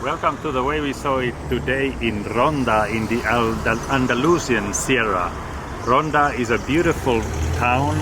Welcome to the way we saw it today in Ronda in the Andalusian Sierra. Ronda is a beautiful town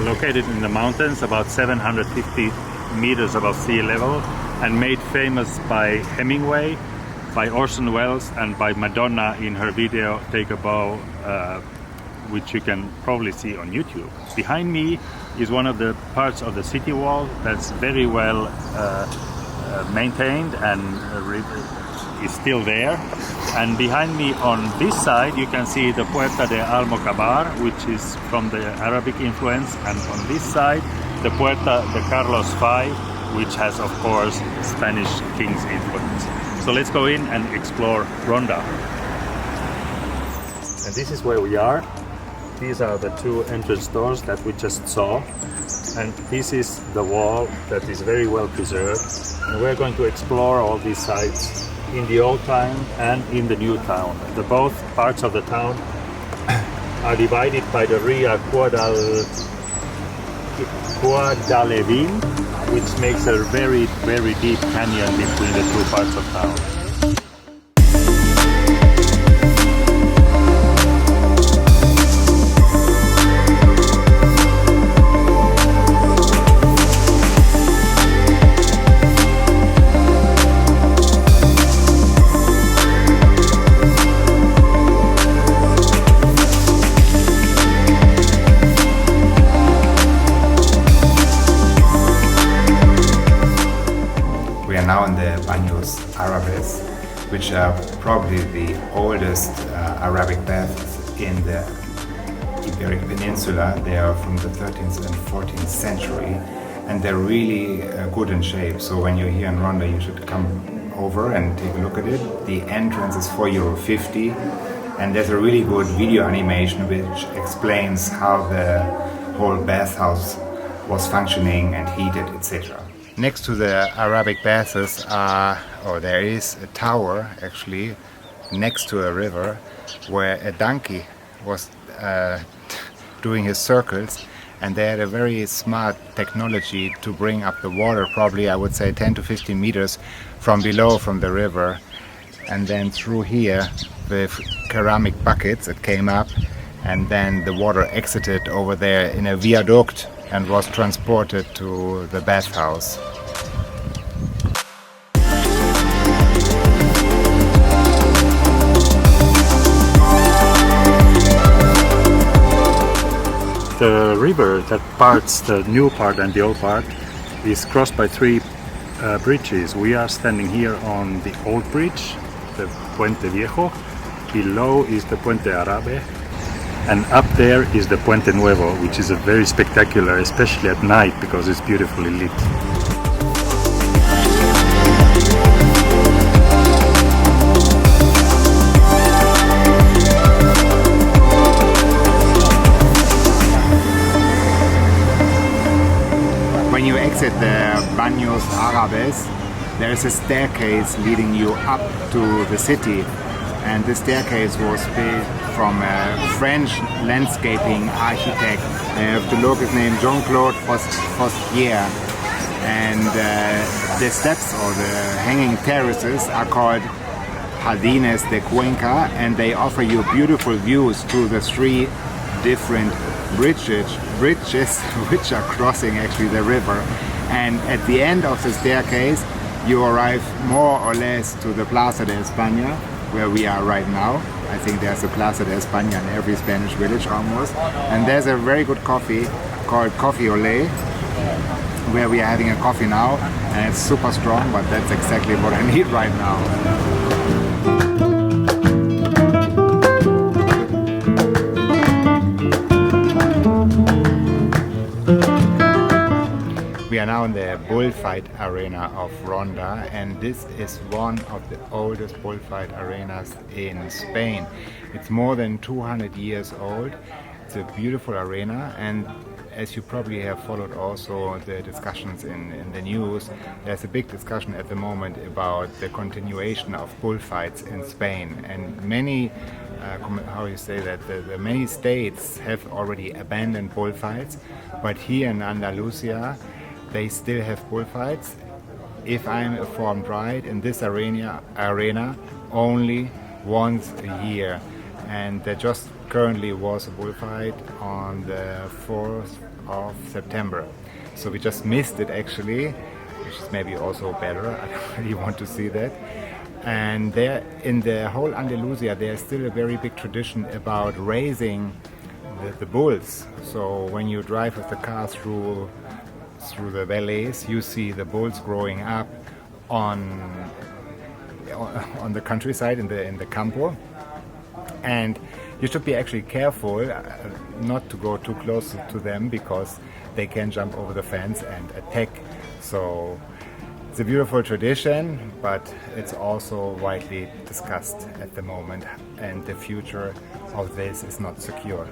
located in the mountains about 750 meters above sea level and made famous by Hemingway, by Orson Welles and by Madonna in her video Take a Bow, which you can probably see on YouTube. Behind me is one of the parts of the city wall that's very well maintained and is still there. And behind me on this side you can see the Puerta de Almocabar, which is from the Arabic influence, and on this side the Puerta de Carlos V, which has of course Spanish king's influence. So let's go in and explore Ronda. And this is where we are. These are the two entrance doors that we just saw, and this is the wall that is very well preserved, and we're going to explore all these sites in the old town and in the new town. The both parts of the town are divided by the Ria Guadalevin, which makes a very deep canyon between the two parts of town. Now in the Baños Árabes, which are probably the oldest Arabic baths in the Iberic Peninsula. They are from the 13th and 14th century, and they're really good in shape. So when you're here in Ronda, you should come over and take a look at it. The entrance is €4.50, and there's a really good video animation which explains how the whole bathhouse was functioning and heated, etc. Next to the Arabic baths there is a tower actually next to a river where a donkey was doing his circles, and they had a very smart technology to bring up the water, probably I would say 10 to 15 meters from below from the river, and then through here with ceramic buckets it came up, and then the water exited over there in a viaduct and was transported to the bathhouse. The river that parts the new part and the old part is crossed by three bridges. We are standing here on the old bridge, the Puente Viejo. Below is the Puente Árabe, and up there is the Puente Nuevo, which is a very spectacular, especially at night, because it's beautifully lit. When you exit the Baños Árabes, there is a staircase leading you up to the city, and this staircase was built from a French landscaping architect. The look is named Jean-Claude Forestier, and the steps or the hanging terraces are called Jardines de Cuenca, and they offer you beautiful views to the three different bridges which are crossing actually the river. And at the end of the staircase you arrive more or less to the Plaza de Espana, where we are right now. I think there's a Plaza de Espana in every Spanish village almost, and there's a very good coffee called Coffee Olé, where we are having a coffee now, and it's super strong, but that's exactly what I need right now. We are now in the bullfight arena of Ronda, and this is one of the oldest bullfight arenas in Spain. It's more than 200 years old. It's a beautiful arena, and as you probably have followed also the discussions in the news, there's a big discussion at the moment about the continuation of bullfights in Spain, and many the many states have already abandoned bullfights, but here in Andalusia they still have bullfights. if I'm informed right, in this arena only once a year. And there just currently was a bullfight on the 4th of September. So we just missed it actually, which is maybe also better. I don't really want to see that. And there, in the whole Andalusia, there's still a very big tradition about raising the bulls. So when you drive with the car through the valleys, you see the bulls growing up on the countryside, in the campo. And you should be actually careful not to go too close to them, because they can jump over the fence and attack. So it's a beautiful tradition, but it's also widely discussed at the moment, and the future of this is not secure.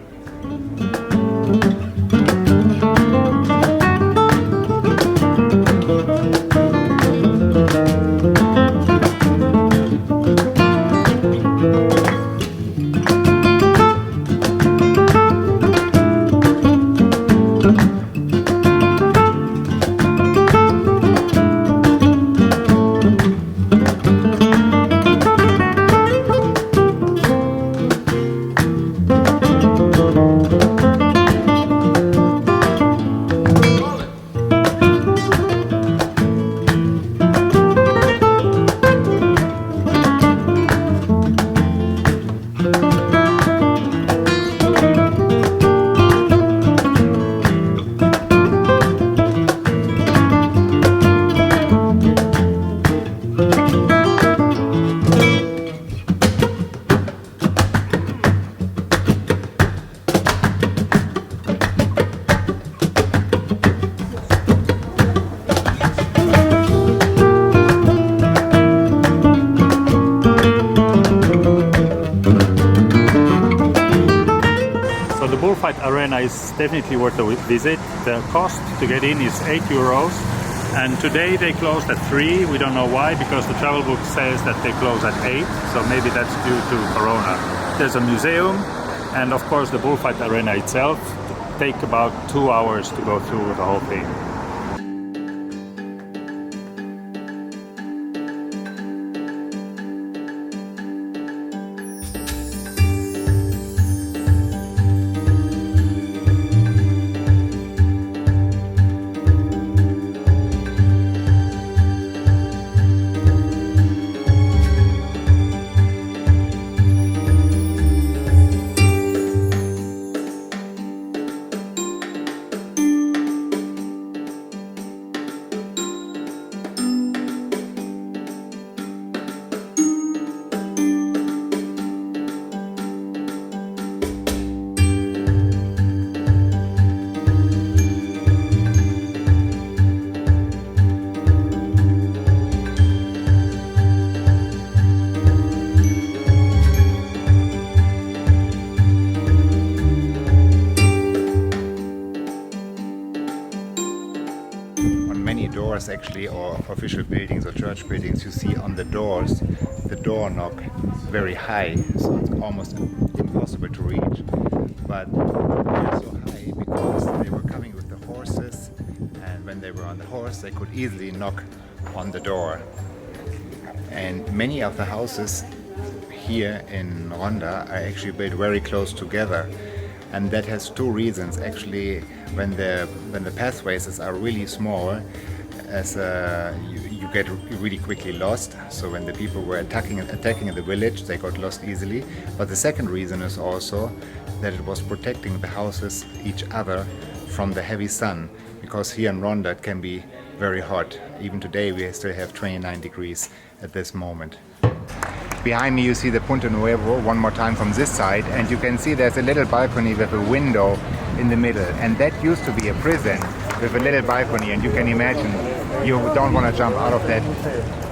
Arena is definitely worth a visit. The cost to get in is €8, and today they closed at 3. We don't know why, because the travel book says that they close at 8, so maybe that's due to Corona. There's a museum, and of course the bullfight arena itself take about 2 hours to go through the whole thing. Actually, or official buildings or church buildings, you see on the doors the door knock very high, so it's almost impossible to reach. But they're so high because they were coming with the horses, and when they were on the horse they could easily knock on the door. And many of the houses here in Ronda are actually built very close together, and that has two reasons. Actually, when the pathways are really small, as you get really quickly lost. So when the people were attacking the village, they got lost easily. But the second reason is also that it was protecting the houses, each other, from the heavy sun. Because here in Ronda it can be very hot. Even today we still have 29 degrees at this moment. Behind me you see the Punto Nuevo one more time from this side, and you can see there's a little balcony with a window in the middle, and that used to be a prison with a little balcony, and you can imagine you don't want to jump out of that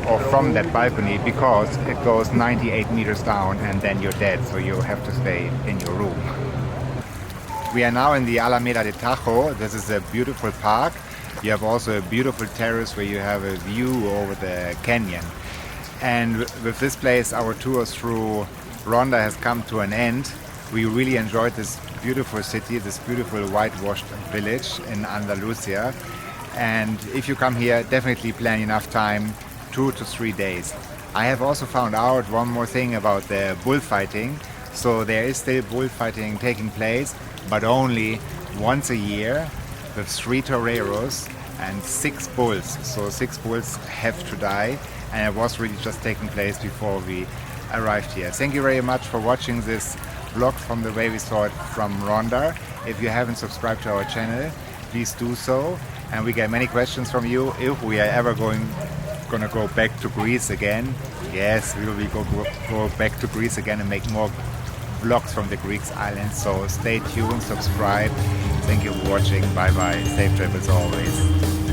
or from that balcony because it goes 98 meters down and then you're dead, so you have to stay in your room. We are now in the Alameda de Tajo. This is a beautiful park. You have also a beautiful terrace where you have a view over the canyon. And with this place, our tour through Ronda has come to an end. We really enjoyed this beautiful city, this beautiful whitewashed village in Andalusia. And if you come here, definitely plan enough time, 2 to 3 days. I have also found out one more thing about the bullfighting. So there is still bullfighting taking place, but only once a year with 3 toreros and 6 bulls. So 6 bulls have to die, and it was really just taking place before we arrived here. Thank you very much for watching this vlog from the way we saw it from Ronda. If you haven't subscribed to our channel, please do so. And we get many questions from you if we are ever gonna go back to Greece again. Yes, we will go back to Greece again and make more vlogs from the Greek islands. So stay tuned, subscribe. Thank you for watching. Bye bye. Safe travels always.